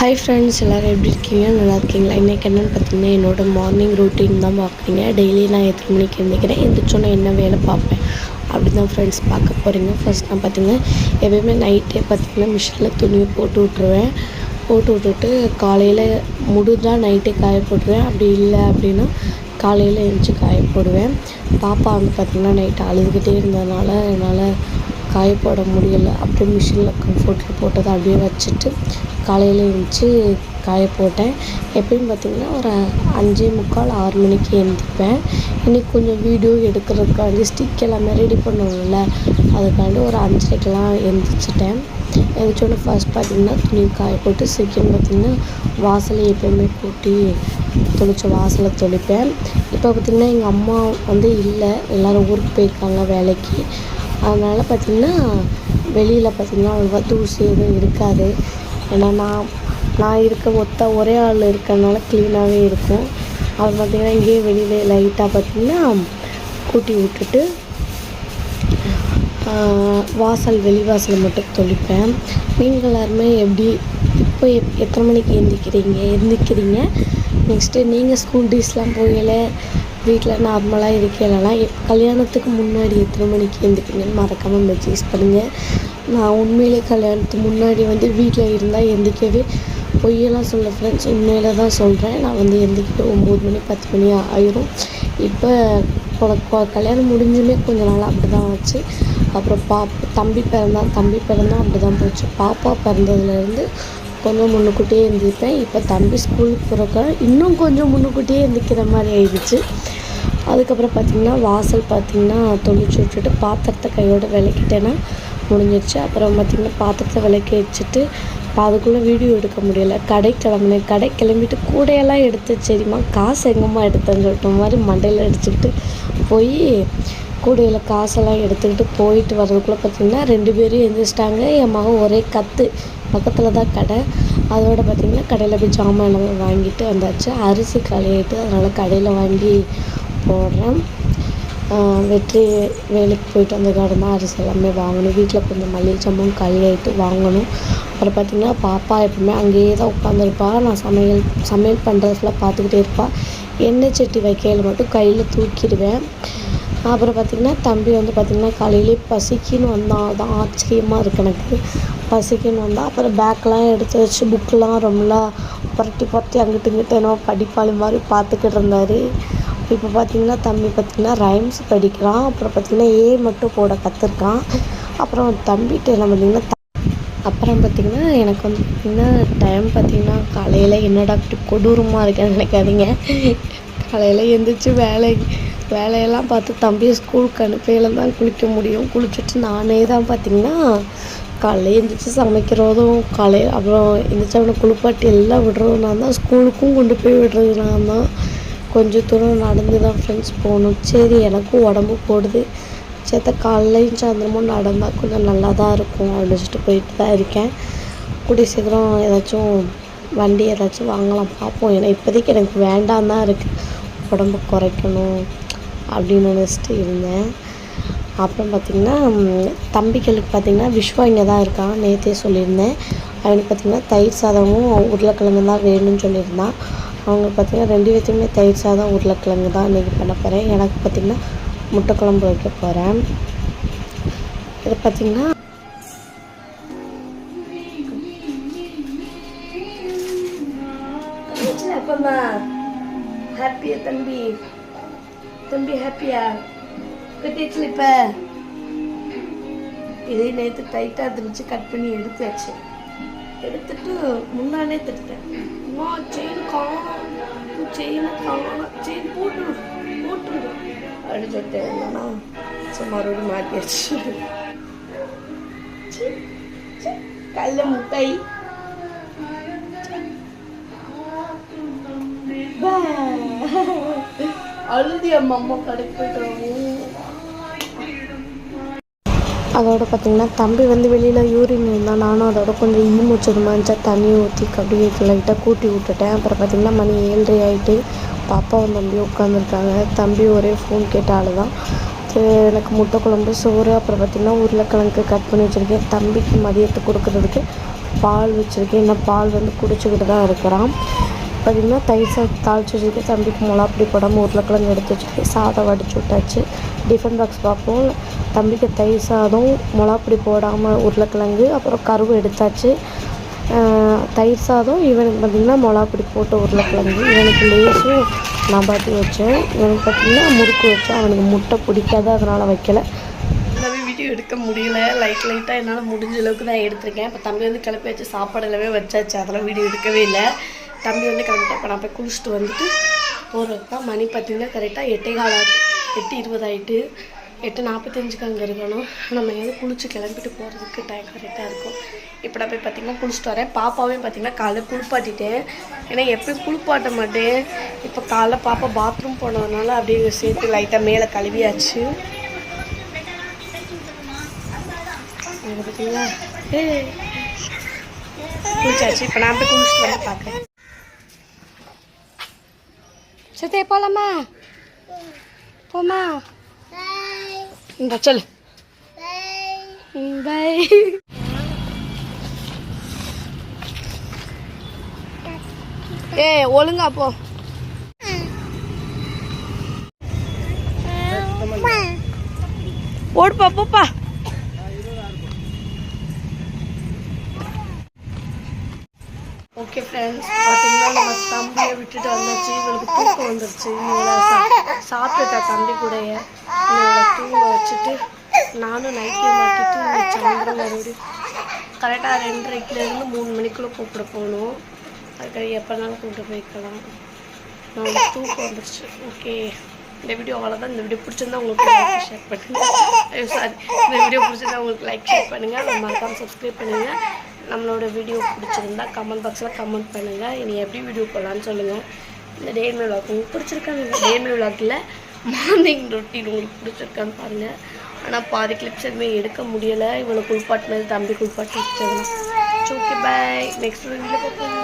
Hi friends, எல்லோரும் எப்படி இருக்கீங்க? நல்லா இருக்கீங்களா? இன்றைக்கி என்னென்னு பார்த்தீங்கன்னா, என்னோடய மார்னிங் ரொட்டீன் தான் பார்க்குறீங்க. டெய்லி நான் எத்தனை மணிக்கு எழுந்திரிக்கிறேன், எந்திரிச்சோன்னே என்ன வேலை பார்ப்பேன் அப்படி தான் ஃப்ரெண்ட்ஸ் பார்க்க போகிறீங்க. ஃபர்ஸ்ட் நான் பார்த்திங்கன்னா எப்போயுமே நைட்டே பார்த்திங்கன்னா மிஷினில் துணியை போட்டு விட்ருவேன். போட்டு விட்டுட்டு காலையில் முடிஞ்சால் நைட்டே காய போட்டுருவேன். அப்படி இல்லை அப்படின்னா காலையில் எழுந்திரிச்சி காய போடுவேன். பாப்பா வந்து பார்த்திங்கன்னா நைட்டு அழுதுகிட்டே இருந்ததுனால என்னால் காய போட முடியலை. அப்படியே மிஷினில் கம்ஃபர்ட்டில் போட்டதை அப்படியே வச்சுட்டு காலையில் எழுந்திரிச்சி காய போட்டேன். எப்பயும் பார்த்திங்கன்னா ஒரு 5:45 6 மணிக்கு எழுந்திரிப்பேன். இன்றைக்கி கொஞ்சம் வீடியோ எடுக்கிறதுக்காண்டி ஸ்டிக் எல்லாமே ரெடி பண்ணுவோம்ல, அதுக்காண்டி ஒரு 5:30க்கெல்லாம் எழுந்திரிச்சிட்டேன். எழுந்திரிச்சோடனே ஃபர்ஸ்ட் பார்த்திங்கன்னா துணி காய போட்டு செகண்ட் பார்த்திங்கன்னா வாசலை எப்போயுமே கூட்டி தொளிச்ச வாசலை தொளிப்பேன். இப்போ பார்த்திங்கன்னா எங்கள் அம்மா வந்து இல்லை, எல்லோரும் ஊருக்கு போயிருக்காங்க வேலைக்கு. அதனால் பார்த்திங்கன்னா வெளியில் பார்த்திங்கன்னா அவ்வளோவா தூசி எதுவும் இருக்காது. ஏன்னா நான் இருக்க ஒரே ஆள் இருக்கிறதுனால க்ளீனாகவே இருக்கும். அது பார்த்திங்கன்னா இங்கேயே வெளியில் லைட்டாக பார்த்திங்கன்னா கூட்டி விட்டுட்டு வெளி வாசல் மட்டும் தொளிப்பேன். நீங்கள் எல்லாருமே எப்படி இப்போ எத்தனை மணிக்கு எழுந்திரிக்கிறீங்க? நெக்ஸ்ட்டு நீங்கள் ஸ்கூல் டேஸ்லாம் போகல, வீட்டில் நார்மலாக இருக்கலைன்னா கல்யாணத்துக்கு முன்னாடி எத்தனை மணிக்கு எழுந்திரிக்கிறீங்கன்னு மறக்காமல் மெசேஜ் பண்ணுங்கள். நான் உண்மையிலே கல்யாணத்துக்கு முன்னாடி வந்து வீட்டில் இருந்தால் எழுந்திரிக்கவே பொய்யெல்லாம் சொல்ல ஃப்ரெண்ட்ஸ், உண்மையில தான் சொல்கிறேன். நான் வந்து எழுந்திரிக்க 9 மணி 10 மணி ஆயிரும். இப்போ கல்யாணம் முடிஞ்சுமே கொஞ்ச நாள் அப்படி தான் ஆச்சு. அப்புறம் தம்பி பிறந்தான் அப்படி தான் போச்சு. பாப்பா பிறந்ததுலேருந்து கொஞ்சம் முன்னுக்கூட்டியே எழுந்திரிப்பேன். இப்போ தம்பி ஸ்கூலுக்கு போகிறக்க இன்னும் கொஞ்சம் முன்னுக்கூட்டியே எழுந்திரிக்கிற மாதிரி ஆயிடுச்சு. அதுக்கப்புறம் பார்த்திங்கன்னா வாசல் பார்த்திங்கன்னா தொளிச்சு விட்டுட்டு பாத்திரத்தை கையோடு விளக்கிட்டேன்னா முடிஞ்சிடுச்சு. அப்புறம் பார்த்திங்கன்னா பாத்திரத்தை விளக்கி வச்சுட்டு அதுக்குள்ளே வீடியோ எடுக்க முடியலை. கடை கிளம்பிட்டு கூடையெல்லாம் எடுத்து சரிம்மா காசு எங்கம்மா எடுத்தேன்னு சொல்லிட்டு மாதிரி மண்டையில் அடிச்சுக்கிட்டு போய் கூடையில் காசெல்லாம் எடுத்துக்கிட்டு போயிட்டு வர்றதுக்குள்ளே பார்த்திங்கன்னா 2 பேரும் எழுந்திரிச்சிட்டாங்க. என் மகன் ஒரே கற்று, பக்கத்தில் தான் கடை. அதோடு பார்த்திங்கன்னா கடையில் போய் ஜாமான் எல்லாமே வாங்கிட்டு வந்தாச்சு. அரிசி களையிட்டு அதனால் கடையில் வாங்கி போடுறேன். வெற்றி வேலைக்கு போயிட்டு வந்ததுக்காக தான் அரிசி எல்லாமே வாங்கணும். வீட்டில் கொஞ்சம் மளிகை ஜாமான் களையிட்டு வாங்கணும். அப்புறம் பார்த்திங்கன்னா பாப்பா எப்பவுமே அங்கேயே தான் உட்காந்துருப்பா. நான் சமையல் பண்ணுறதுல பார்த்துக்கிட்டே இருப்பாள். எண்ணெய் சட்டி வைக்கையில் மட்டும் கையில் தூக்கிடுவேன். அப்புறம் பார்த்திங்கன்னா தம்பி வந்து பார்த்திங்கன்னா காலையிலே பசிக்குன்னு வந்தான். அதுதான் ஆச்சரியமாக இருக்குது எனக்கு. பசிக்குன்னு வந்தால் அப்புறம் பேக்கெலாம் எடுத்து வச்சு புக்கெலாம் ரொம்பலாம் புரட்டி அங்கிட்டு இங்கிட்டு என்னோ படிப்பாளி மாதிரி பார்த்துக்கிட்டு இருந்தார். இப்போ பார்த்திங்கன்னா தம்பி பார்த்திங்கன்னா ரைம்ஸ் படிக்கிறான். அப்புறம் பார்த்திங்கன்னா மட்டும் போட கற்றுருக்கான். அப்புறம் தம்பிகிட்ட என்ன பார்த்திங்கன்னா எனக்கு வந்து பார்த்திங்கன்னா டைம் பார்த்திங்கன்னா காலையில் என்னடா இப்படி கொடூரமாக இருக்கேன்னு நினைக்காதீங்க. காலையில் எழுந்திரிச்சி வேலையெல்லாம் பார்த்து தம்பியை ஸ்கூலுக்கு அனுப்பையில் தான் குளிக்க முடியும். குளிச்சுட்டு நானே தான் பார்த்திங்கன்னா காலையில் எழுந்திரிச்சி சமைக்கிறதும் அப்புறம் எழுந்திரிச்சி அவனை குளிப்பாட்டி எல்லாம் விடுறதும் நான் தான். ஸ்கூலுக்கும் கொண்டு போய் விடுறது நான் தான். கொஞ்சம் தூரம் நடந்து தான் ஃப்ரெண்ட்ஸ் போகணும். சரி, எனக்கும் உடம்பு போடுது, சேர்த்த காலையிலையும் சாயந்தரமும் நடந்தால் கொஞ்சம் நல்லா தான் இருக்கும் அப்படின்னு போயிட்டு தான் இருக்கேன். கூடிய சீக்கிரம் ஏதாச்சும் வண்டி ஏதாச்சும் வாங்கலாம் பார்ப்போம். ஏன்னா இப்போதைக்கு எனக்கு வேண்டாம் தான் இருக்குது, உடம்பு குறைக்கணும் அப்படின்னு நினச்சிட்டு இருந்தேன். அப்புறம் பார்த்திங்கன்னா தம்பிகளுக்கு பார்த்திங்கன்னா விஸ்வா இங்கே தான் இருக்கான். நேற்றே சொல்லியிருந்தேன். அவனுக்கு பார்த்திங்கன்னா தயிர் சாதமும் உருளைக்கிழங்கு தான் வேணும்னு சொல்லியிருந்தான். அவங்க பார்த்திங்கன்னா 2 பேர்த்துக்குமே தயிர் சாதம் உருளைக்கிழங்கு தான் இன்றைக்கி பண்ண போகிறேன். எனக்கு பார்த்திங்கன்னா முட்டை குழம்பு வைக்க போகிறேன். இது பார்த்திங்கன்னா அப்பம்மா ஹாப்பியா தம்பி ஹாப்பியா கட்டிடுச்சு. இப்போ இதே நேற்று டைட்டாக இருந்துச்சு, கட் பண்ணி எடுத்து வச்சேன். எடுத்துட்டு முன்னாலே திட்டேன், செயின் போட்டுரு அப்படின்னு சொல்லிட்டு என்னன்னா மறுபடியும் மாட்டியாச்சு. கல்ல முட்டை அழுதி அம்மா கடைக்கு போயிட்டு. அதோட பார்த்திங்கன்னா தம்பி வந்து வெளியில் யூரின் இருந்தால் நானும் அதோட கொஞ்சம் மூச்சது மாதிரி தண்ணி ஊற்றி அப்படியே லைட்டாக கூட்டி விட்டுட்டேன். அப்புறம் பார்த்திங்கன்னா மணி 7:30 ஆகிட்டு. பாப்பாவும் தம்பியும் உட்காந்துருக்காங்க. தம்பி ஒரே ஃபோன் கேட்டால் தான் எனக்கு முட்டை குழம்பு சோறு அப்புறம் பார்த்திங்கன்னா உருளைக்கிழங்கு கட் பண்ணி வச்சுருக்கேன். தம்பிக்கு மதியத்துக்கு கொடுக்குறதுக்கு பால் வச்சுருக்கேன். இந்த பால் வந்து குடிச்சிக்கிட்டு தான் இருக்கிறான். பார்த்திங்கன்னா தயிர் சாதம் தாளித்து வச்சுருக்கேன். தம்பிக்கு மிளகாப்பொடி போடாமல் உருளைக்கிழங்கு எடுத்து வச்சுருக்கேன். சாதம் வடிச்சு விட்டாச்சு. டிஃபன் பாக்ஸ் பார்ப்போம். தம்பிக்கு தயிர் சாதம் மிளகாப்பொடி போடாமல் உருளைக்கிழங்கு அப்புறம் கருவு எடுத்தாச்சு. தயிர் சாதம் இவனுக்கு பார்த்திங்கன்னா மிளகாப்பொடி போட்ட உருளைக்கிழங்கு. இவனுக்கு லேஸும் நான் பார்த்து வச்சேன். இவனுக்கு பார்த்திங்கன்னா முறுக்கு வச்சேன். அவனுக்கு முட்டை பிடிக்காது, அதனால் வைக்கலை. எல்லாமே வீடியோ எடுக்க முடியல. லைட்டாக என்னால் முடிஞ்ச அளவுக்கு தான் எடுத்திருக்கேன். இப்போ தம்பி வந்து கிளப்பி வச்சு சாப்பாடு எல்லாமே வச்சாச்சு. அதெல்லாம் வீடியோ எடுக்கவே இல்லை. தம்பி வந்து கிளம்பிட்டு இப்போ நான் போய் குளிச்சுட்டு வந்துட்டு போகிறது தான். மணி பார்த்திங்கன்னா கரெக்டாக 8:15 ஆகுது. 8:20 ஆகிட்டு 8:45க்கு அங்கே இருக்கணும். நம்ம வந்து குளிச்சு கிளம்பிட்டு போகிறதுக்கு டைம் கரெக்டாக இருக்கும். இப்போ நான் போய் பார்த்திங்கன்னா குளிச்சுட்டு வரேன். பாப்பாவையும் பார்த்திங்கன்னா காலைல குளிப்பாட்டிட்டேன். ஏன்னா எப்பயும் குளிப்பாட்ட மாட்டேன். இப்போ காலைல பாப்பா பாத்ரூம் போனதுனால அப்படியே சேர்த்து லைட்டாக மேலே கழுவியாச்சு. பார்த்தீங்களா குளிச்சாச்சு. இப்போ நான் போய் குளிச்சுட்டு வந்து பார்க்குறேன். சரி போகலாமா? போமா இந்த சொல்லு பை. ஒழுங்கா போ. ஓடுப்பா போப்பா. ஓகே ஃப்ரெண்ட்ஸ், பார்த்தீங்கன்னா நம்ம தம்பியை விட்டுட்டு வந்தாச்சு. இவளுக்கு தூக்கம் வந்துருச்சு. இவங்களை சாப்பிட்டுட்டா தம்பி கூடைய. இவங்களை தூங்க வச்சுட்டு நானும் நைட்டியை மாட்டிட்டு சாயந்தரம் மறுபடியும் கரெக்டாக 2:30லேருந்து 3 மணிக்குள்ளே கூப்பிட போகணும். அதுக்காக எப்போனாலும் கூப்பிட்டு போய்க்கலாம். நான் தூக்கம் வந்துருச்சு. ஓகே, இந்த வீடியோ அவ்வளோதான். இந்த வீடியோ பிடிச்சிருந்தா உங்களுக்கு லைக் ஷேர் பண்ணுங்கள். சாரி, இந்த வீடியோ பிடிச்சிருந்தா உங்களுக்கு லைக் ஷேர் பண்ணுங்கள். நம்ம மறக்காமல் சப்ஸ்கிரைப் பண்ணுங்கள். நம்மளோட வீடியோ பிடிச்சிருந்தா கமெண்ட் பாக்ஸில் கமெண்ட் பண்ணுங்கள். இனி எப்படி வீடியோ போடலான்னு சொல்லுங்கள். இந்த டே மை விளாக் உங்களுக்கு பிடிச்சிருக்காங்க. இந்த டே மை விளாக்கில் மார்னிங் ரொட்டீன் உங்களுக்கு பிடிச்சிருக்கான்னு பாருங்கள். ஆனால் பாதி கிளிப்ஸ் எதுவுமே எடுக்க முடியலை. இவ்வளோ குளிப்பாட்டினது தம்பி குளிப்பாட்டி வச்சதுலாம். ஓகே, பாய். நெக்ஸ்ட் வீடியோவில் பார்ப்போம்.